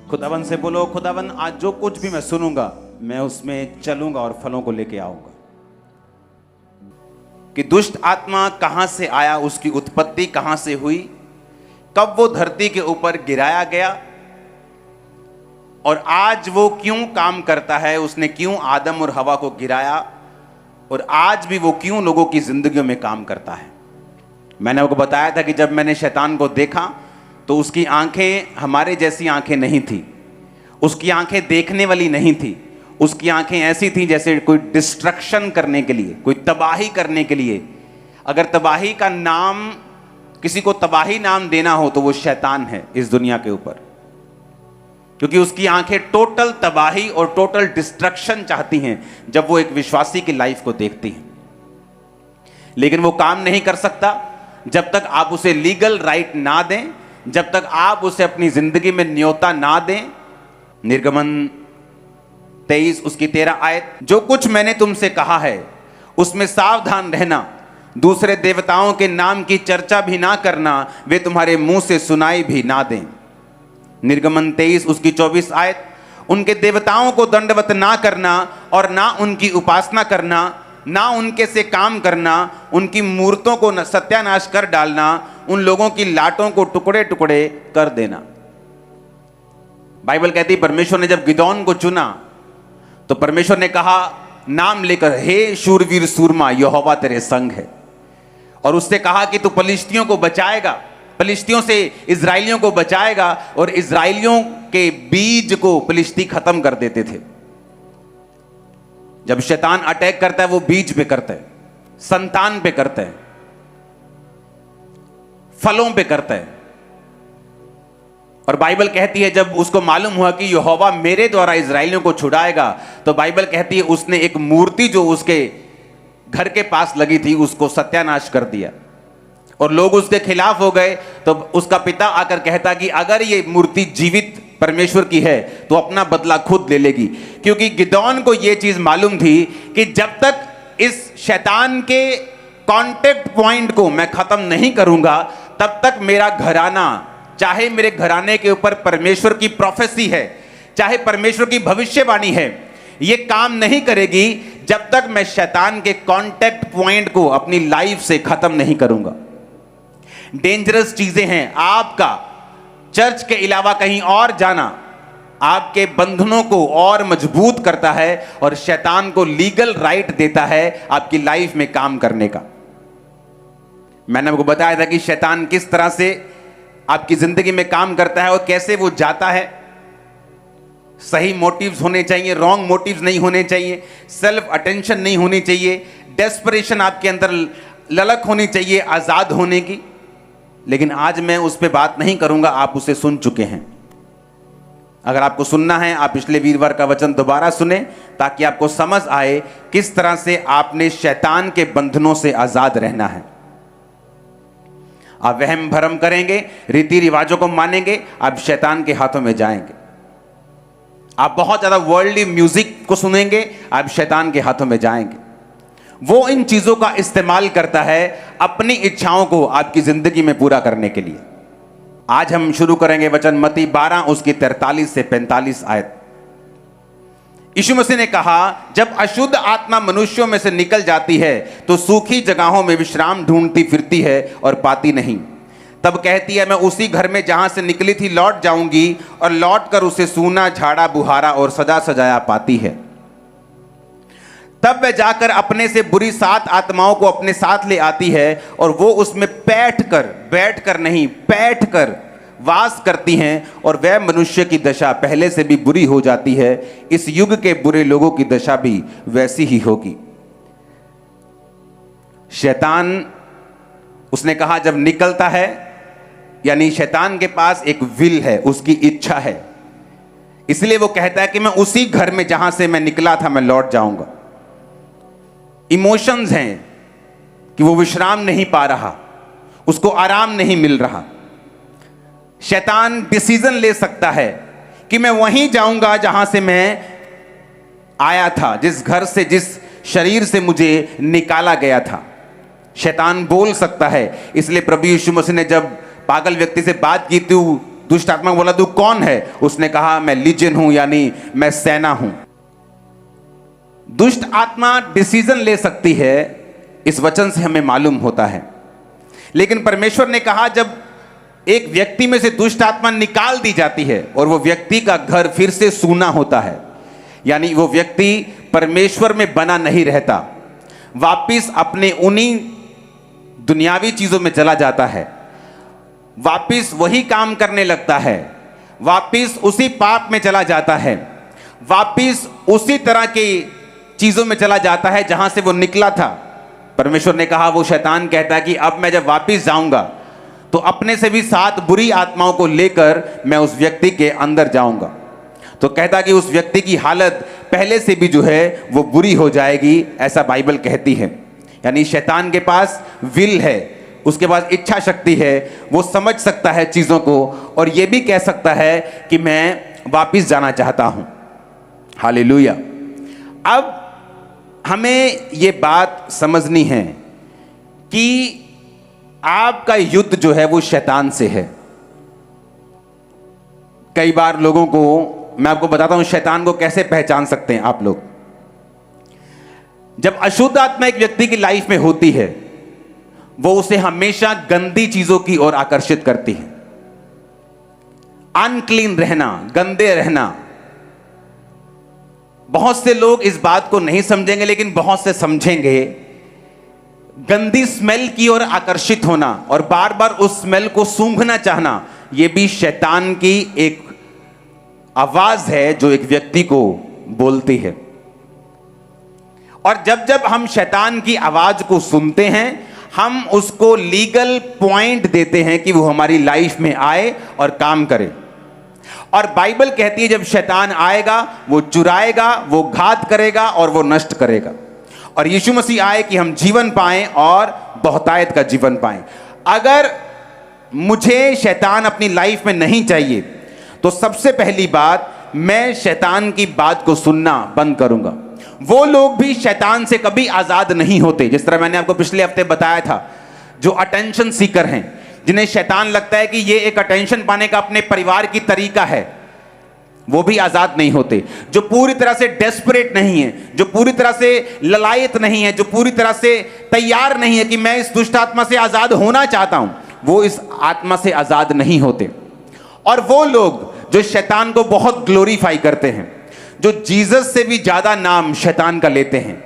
खुदावन से बोलो, खुदावन आज जो कुछ भी मैं सुनूंगा मैं उसमें चलूंगा और फलों को लेके आऊंगा। कि दुष्ट आत्मा कहां से आया, उसकी उत्पत्ति कहां से हुई, कब वो धरती के ऊपर गिराया गया और आज वो क्यों काम करता है, उसने क्यों आदम और हवा को गिराया और आज भी वो क्यों लोगों की जिंदगियों में काम करता है। मैंने आपको बताया था कि जब मैंने शैतान को देखा तो उसकी आंखें हमारे जैसी आंखें नहीं थी, उसकी आंखें देखने वाली नहीं थी, उसकी आंखें ऐसी थी जैसे कोई डिस्ट्रक्शन करने के लिए, कोई तबाही करने के लिए। अगर तबाही का नाम, किसी को तबाही नाम देना हो तो वो शैतान है इस दुनिया के ऊपर, क्योंकि उसकी आंखें टोटल तबाही और टोटल डिस्ट्रक्शन चाहती हैं जब वो एक विश्वासी की लाइफ को देखती हैं। लेकिन वो काम नहीं कर सकता जब तक आप उसे लीगल राइट ना दें, जब तक आप उसे अपनी जिंदगी में न्योता ना दें। निर्गमन 23 उसकी 13 आयत, जो कुछ मैंने तुमसे कहा है उसमें सावधान रहना, दूसरे देवताओं के नाम की चर्चा भी ना करना, वे तुम्हारे मुंह से सुनाई भी ना दें। निर्गमन 23 उसकी 24 आयत, उनके देवताओं को दंडवत ना करना और ना उनकी उपासना करना, ना उनके से काम करना, उनकी मूर्तों को सत्यानाश कर डालना, उन लोगों की लाटों को टुकड़े टुकड़े कर देना। बाइबल कहती है परमेश्वर ने जब गिदोन को चुना तो परमेश्वर ने कहा नाम लेकर, हे शूरवीर सूरमा, यहोवा तेरे संग है। और उससे कहा कि तू फलिश्तियों को बचाएगा, फलिश्तियों से इजराइलियों को बचाएगा। और इजराइलियों के बीज को फलिश्ती खत्म कर देते थे। जब शैतान अटैक करता है वो बीज पे करता है, संतान पे करता है, फलों पे करता है। और बाइबल कहती है जब उसको मालूम हुआ कि यहोवा मेरे द्वारा इजराइलियों को छुड़ाएगा, तो बाइबल कहती है उसने एक मूर्ति जो उसके घर के पास लगी थी उसको सत्यानाश कर दिया और लोग उसके खिलाफ हो गए। तो उसका पिता आकर कहता कि अगर ये मूर्ति जीवित परमेश्वर की है तो अपना बदला खुद ले लेगी, क्योंकि गिदोन को यह चीज मालूम थी कि जब तक इस शैतान के कांटेक्ट पॉइंट को मैं खत्म नहीं करूंगा तब तक मेरा घराना, चाहे मेरे घराने के ऊपर परमेश्वर की प्रोफेसी है, चाहे परमेश्वर की भविष्यवाणी है, ये काम नहीं करेगी जब तक मैं शैतान के कांटेक्ट पॉइंट को अपनी लाइफ से खत्म नहीं करूंगा। डेंजरस चीजें हैं। आपका चर्च के अलावा कहीं और जाना आपके बंधनों को और मजबूत करता है और शैतान को लीगल राइट देता है आपकी लाइफ में काम करने का। मैंने आपको बताया था कि शैतान किस तरह से आपकी जिंदगी में काम करता है और कैसे वो जाता है। सही मोटिव्स होने चाहिए, रॉन्ग मोटिव्स नहीं होने चाहिए, सेल्फ अटेंशन नहीं होनी चाहिए, डेस्परेशन आपके अंदर ललक होनी चाहिए आजाद होने की। लेकिन आज मैं उस पर बात नहीं करूंगा, आप उसे सुन चुके हैं। अगर आपको सुनना है आप पिछले वीरवार का वचन दोबारा सुने ताकि आपको समझ आए किस तरह से आपने शैतान के बंधनों से आजाद रहना है। आप वहम भरम करेंगे, रीति रिवाजों को मानेंगे, आप शैतान के हाथों में जाएंगे। आप बहुत ज्यादा वर्ल्डली म्यूजिक को सुनेंगे, आप शैतान के हाथों में जाएंगे। वो इन चीजों का इस्तेमाल करता है अपनी इच्छाओं को आपकी जिंदगी में पूरा करने के लिए। आज हम शुरू करेंगे वचन मत्ती 12 उसकी 43 से 45 आयत। यीशु मसीह ने कहा जब अशुद्ध आत्मा मनुष्यों में से निकल जाती है तो सूखी जगहों में विश्राम ढूंढती फिरती है और पाती नहीं। तब कहती है मैं उसी घर में जहां से निकली थी लौट जाऊंगी, और लौट कर उसे सूना झाड़ा बुहारा और सजा सजाया पाती है। तब वह जाकर अपने से बुरी 7 आत्माओं को अपने साथ ले आती है और वो उसमें बैठकर नहीं, बैठकर वास करती हैं, और वह मनुष्य की दशा पहले से भी बुरी हो जाती है। इस युग के बुरे लोगों की दशा भी वैसी ही होगी। शैतान, उसने कहा जब निकलता है, यानी शैतान के पास एक विल है, उसकी इच्छा है, इसलिए वो कहता है कि मैं उसी घर में जहां से मैं निकला था मैं लौट जाऊंगा। इमोशंस हैं कि वो विश्राम नहीं पा रहा, उसको आराम नहीं मिल रहा। शैतान डिसीजन ले सकता है कि मैं वहीं जाऊंगा जहां से मैं आया था, जिस घर से, जिस शरीर से मुझे निकाला गया था। शैतान बोल सकता है। इसलिए प्रभु यीशु मसीह ने जब पागल व्यक्ति से बात की थी दुष्ट आत्मा बोला तू कौन है? उसने कहा मैं लीजियन हूं, यानी मैं सेना हूं। दुष्ट आत्मा डिसीजन ले सकती है, इस वचन से हमें मालूम होता है। लेकिन परमेश्वर ने कहा जब एक व्यक्ति में से दुष्ट आत्मा निकाल दी जाती है और वो व्यक्ति का घर फिर से सूना होता है, यानी वो व्यक्ति परमेश्वर में बना नहीं रहता, वापिस अपने उन्हीं दुनियावी चीजों में चला जाता है, वापिस वही काम करने लगता है, वापिस उसी पाप में चला जाता है, वापिस उसी तरह की चीजों में चला जाता है जहां से वो निकला था। परमेश्वर ने कहा, वो शैतान कहता है कि अब मैं जब वापिस जाऊंगा तो अपने से भी 7 बुरी आत्माओं को लेकर मैं उस व्यक्ति के अंदर जाऊंगा। तो कहता कि उस व्यक्ति की हालत पहले से भी जो है वो बुरी हो जाएगी, ऐसा बाइबल कहती है। यानी शैतान के पास विल है, उसके पास इच्छा शक्ति है, वो समझ सकता है चीजों को और ये भी कह सकता है कि मैं वापिस जाना चाहता हूं। हालेलुया। अब हमें ये बात समझनी है कि आपका युद्ध जो है वो शैतान से है। कई बार लोगों को मैं आपको बताता हूं शैतान को कैसे पहचान सकते हैं आप लोग। जब अशुद्ध आत्मा एक व्यक्ति की लाइफ में होती है, वो उसे हमेशा गंदी चीजों की ओर आकर्षित करती है। अनक्लीन रहना, गंदे रहना। बहुत से लोग इस बात को नहीं समझेंगे, लेकिन बहुत से समझेंगे। गंदी स्मेल की ओर आकर्षित होना और बार बार उस स्मेल को सूंघना चाहना, यह भी शैतान की एक आवाज है जो एक व्यक्ति को बोलती है। और जब जब हम शैतान की आवाज को सुनते हैं, हम उसको लीगल पॉइंट देते हैं कि वो हमारी लाइफ में आए और काम करे। और बाइबल कहती है जब शैतान आएगा वो चुराएगा, वो घात करेगा और वो नष्ट करेगा। और यीशु मसीह आए कि हम जीवन पाएं और बहुतायत का जीवन पाएं। अगर मुझे शैतान अपनी लाइफ में नहीं चाहिए तो सबसे पहली बात, मैं शैतान की बात को सुनना बंद करूंगा। वो लोग भी शैतान से कभी आजाद नहीं होते, जिस तरह मैंने आपको पिछले हफ्ते बताया था, जो अटेंशन सीकर हैं, जिन्हें शैतान लगता है कि ये एक अटेंशन पाने का अपने परिवार की तरीका है, वो भी आजाद नहीं होते। जो पूरी तरह से डेस्परेट नहीं है, जो पूरी तरह से ललायत नहीं है, जो पूरी तरह से तैयार नहीं है कि मैं इस दुष्ट आत्मा से आजाद होना चाहता हूं, वो इस आत्मा से आजाद नहीं होते। और वो लोग जो शैतान को बहुत ग्लोरीफाई करते हैं, जो जीसस से भी ज्यादा नाम शैतान का लेते हैं,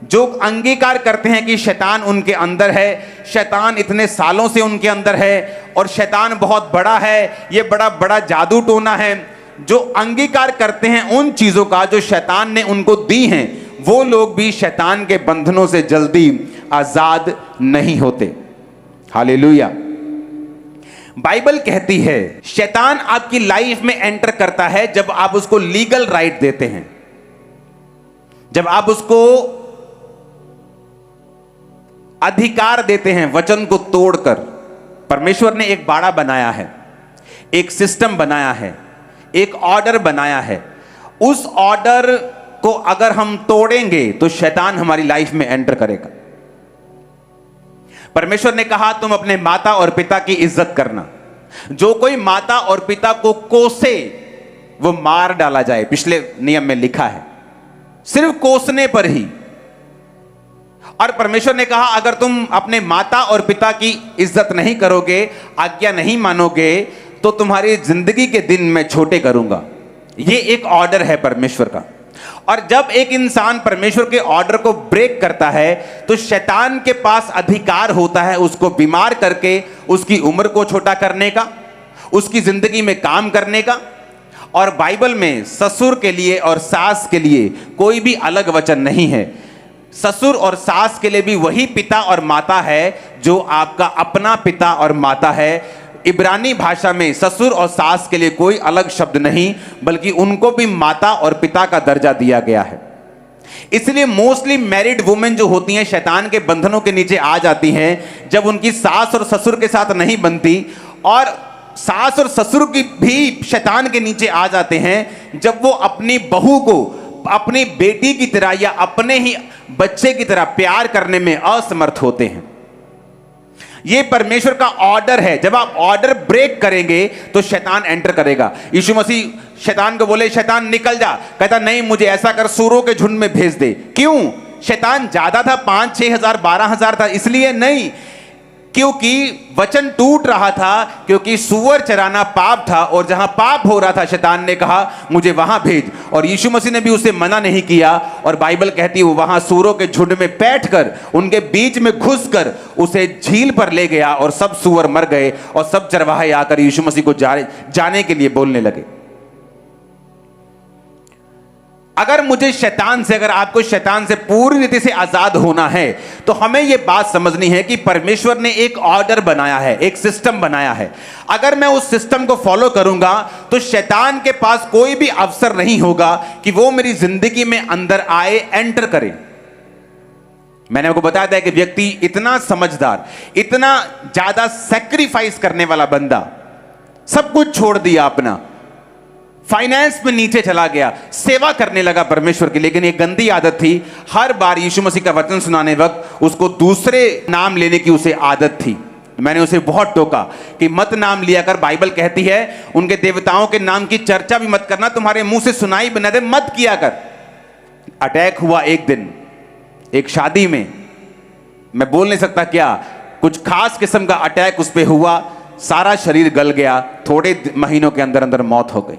जो अंगीकार करते हैं कि शैतान उनके अंदर है, शैतान इतने सालों से उनके अंदर है और शैतान बहुत बड़ा है, ये बड़ा बड़ा जादू टोना है, जो अंगीकार करते हैं उन चीजों का जो शैतान ने उनको दी हैं, वो लोग भी शैतान के बंधनों से जल्दी आजाद नहीं होते। हालेलुया। बाइबल कहती है शैतान आपकी लाइफ में एंटर करता है जब आप उसको लीगल राइट देते हैं, जब आप उसको अधिकार देते हैं वचन को तोड़कर। परमेश्वर ने एक बाड़ा बनाया है, एक सिस्टम बनाया है, एक ऑर्डर बनाया है। उस ऑर्डर को अगर हम तोड़ेंगे तो शैतान हमारी लाइफ में एंटर करेगा। परमेश्वर ने कहा तुम अपने माता और पिता की इज्जत करना। जो कोई माता और पिता को कोसे वो मार डाला जाए, पिछले नियम में लिखा है, सिर्फ कोसने पर ही। और परमेश्वर ने कहा अगर तुम अपने माता और पिता की इज्जत नहीं करोगे, आज्ञा नहीं मानोगे, तो तुम्हारी जिंदगी के दिन मैं छोटे करूंगा। ये एक ऑर्डर है परमेश्वर का। और जब एक इंसान परमेश्वर के ऑर्डर को ब्रेक करता है तो शैतान के पास अधिकार होता है उसको बीमार करके उसकी उम्र को छोटा करने का, उसकी जिंदगी में काम करने का। और बाइबल में ससुर के लिए और सास के लिए कोई भी अलग वचन नहीं है। ससुर और सास के लिए भी वही पिता और माता है जो आपका अपना पिता और माता है। इब्रानी भाषा में ससुर और सास के लिए कोई अलग शब्द नहीं, बल्कि उनको भी माता और पिता का दर्जा दिया गया है। इसलिए मोस्टली मैरिड वुमेन जो होती हैं शैतान के बंधनों के नीचे आ जाती हैं जब उनकी सास और ससुर के साथ नहीं बनती, और सास और ससुर की भी शैतान के नीचे आ जाते हैं जब वो अपनी बहू को अपनी बेटी की तरह या अपने ही बच्चे की तरह प्यार करने में असमर्थ होते हैं। ये परमेश्वर का ऑर्डर है। जब आप ऑर्डर ब्रेक करेंगे तो शैतान एंटर करेगा। यीशु मसीह शैतान को बोले, शैतान निकल जा। कहता नहीं, मुझे ऐसा कर, सूरों के झुंड में भेज दे। क्यों? शैतान ज्यादा था, 5-6 हजार 12 हजार था, इसलिए नहीं, क्योंकि वचन टूट रहा था, क्योंकि सूअर चराना पाप था, और जहां पाप हो रहा था शैतान ने कहा मुझे वहां भेज, और यीशु मसीह ने भी उसे मना नहीं किया। और बाइबल कहती है वो वहां सूअरों के झुंड में बैठकर उनके बीच में घुसकर उसे झील पर ले गया, और सब सूअर मर गए, और सब चरवाहे आकर यीशु मसीह को जाने के लिए बोलने लगे। अगर मुझे शैतान से, अगर आपको शैतान से पूरी रीति से आजाद होना है, तो हमें यह बात समझनी है कि परमेश्वर ने एक ऑर्डर बनाया है, एक सिस्टम बनाया है। अगर मैं उस सिस्टम को फॉलो करूंगा तो शैतान के पास कोई भी अवसर नहीं होगा कि वो मेरी जिंदगी में अंदर आए, एंटर करे। मैंने आपको बताया था कि व्यक्ति इतना समझदार, इतना ज्यादा सैक्रिफाइस करने वाला बंदा, सब कुछ छोड़ दिया अपना, फाइनेंस में नीचे चला गया, सेवा करने लगा परमेश्वर की, लेकिन एक गंदी आदत थी, हर बार यीशु मसीह का वचन सुनाने वक्त उसको दूसरे नाम लेने की उसे आदत थी। मैंने उसे बहुत टोका कि मत नाम लिया कर, बाइबल कहती है उनके देवताओं के नाम की चर्चा भी मत करना, तुम्हारे मुंह से सुनाई बना दे, मत किया कर। अटैक हुआ एक दिन एक शादी में, मैं बोल नहीं सकता क्या, कुछ खास किस्म का अटैक उस पर हुआ, सारा शरीर गल गया, थोड़े महीनों के अंदर अंदर मौत हो गई।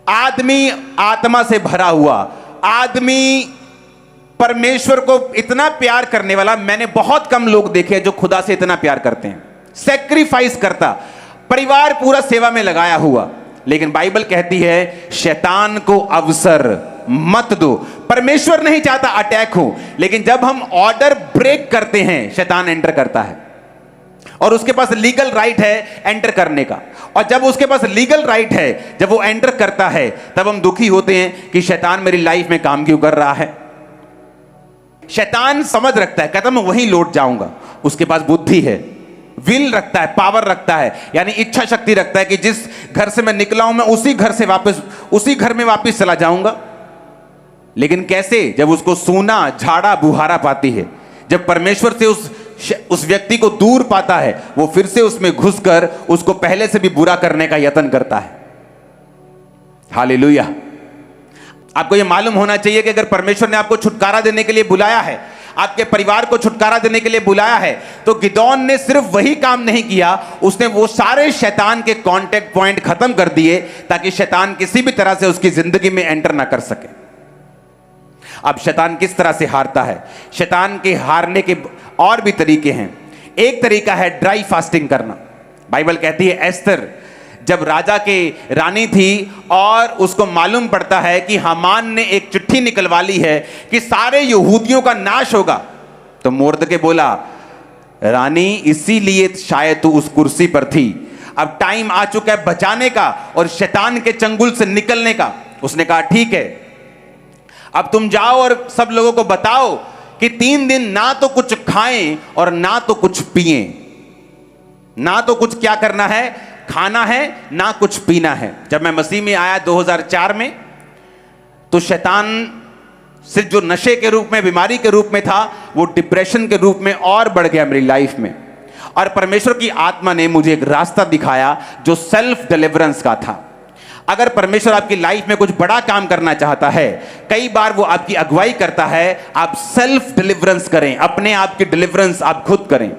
आदमी आत्मा से भरा हुआ, आदमी परमेश्वर को इतना प्यार करने वाला, मैंने बहुत कम लोग देखे जो खुदा से इतना प्यार करते हैं, सैक्रिफाइस करता, परिवार पूरा सेवा में लगाया हुआ। लेकिन बाइबल कहती है शैतान को अवसर मत दो। परमेश्वर नहीं चाहता अटैक हो, लेकिन जब हम ऑर्डर ब्रेक करते हैं शैतान एंटर करता है, और उसके पास लीगल राइट है एंटर करने का। और जब उसके पास लीगल राइट है, जब वो एंटर करता है, तब हम दुखी होते हैं कि शैतान मेरी लाइफ में काम क्यों कर रहा है। शैतान समझ रखता है, कहता मैं वहीं लौट जाऊंगा। उसके पास बुद्धि है, विल रखता है, पावर रखता है, यानी इच्छा शक्ति रखता है कि जिस घर से मैं निकला हूं मैं उसी घर से वापस, उसी घर में वापस चला जाऊंगा। लेकिन कैसे? जब उसको सूना झाड़ा बुहारा पाती है, जब परमेश्वर से उस व्यक्ति को दूर पाता है, वो फिर से उसमें घुसकर उसको पहले से भी बुरा करने का यत्न करता है। हालेलुया। आपको यह मालूम होना चाहिए कि अगर परमेश्वर ने आपको छुटकारा देने के लिए बुलाया है, आपके परिवार को छुटकारा देने के लिए बुलाया है, तो गिदोन ने सिर्फ वही काम नहीं किया, उसने वो सारे शैतान के कांटेक्ट पॉइंट खत्म कर दिए ताकि शैतान किसी भी तरह से उसकी जिंदगी में एंटर ना कर सके। अब शैतान किस तरह से हारता है? शैतान के हारने के और भी तरीके हैं। एक तरीका है ड्राई फास्टिंग करना। बाइबल कहती है एस्तर जब राजा के रानी थी और उसको मालूम पड़ता है कि हामान ने एक चिट्ठी निकलवा ली है कि सारे यहूदियों का नाश होगा, तो मोर्दके बोला रानी इसीलिए शायद तू उस कुर्सी पर थी, अब टाइम आ चुका है बचाने का और शैतान के चंगुल से निकलने का। उसने कहा ठीक है, अब तुम जाओ और सब लोगों को बताओ कि 3 दिन ना तो कुछ खाएं और ना तो कुछ पिएं। ना तो कुछ क्या करना है, खाना है, ना कुछ पीना है। जब मैं मसीह में आया 2004 में, तो शैतान से जो नशे के रूप में, बीमारी के रूप में था, वो डिप्रेशन के रूप में और बढ़ गया मेरी लाइफ में। और परमेश्वर की आत्मा ने मुझे एक रास्ता दिखाया जो सेल्फ डिलीवरेंस का था। अगर परमेश्वर आपकी लाइफ में कुछ बड़ा काम करना चाहता है, कई बार वो आपकी अगुवाई करता है, आप सेल्फ डिलीवरेंस करें, अपने आप की डिलीवरेंस आप खुद करें।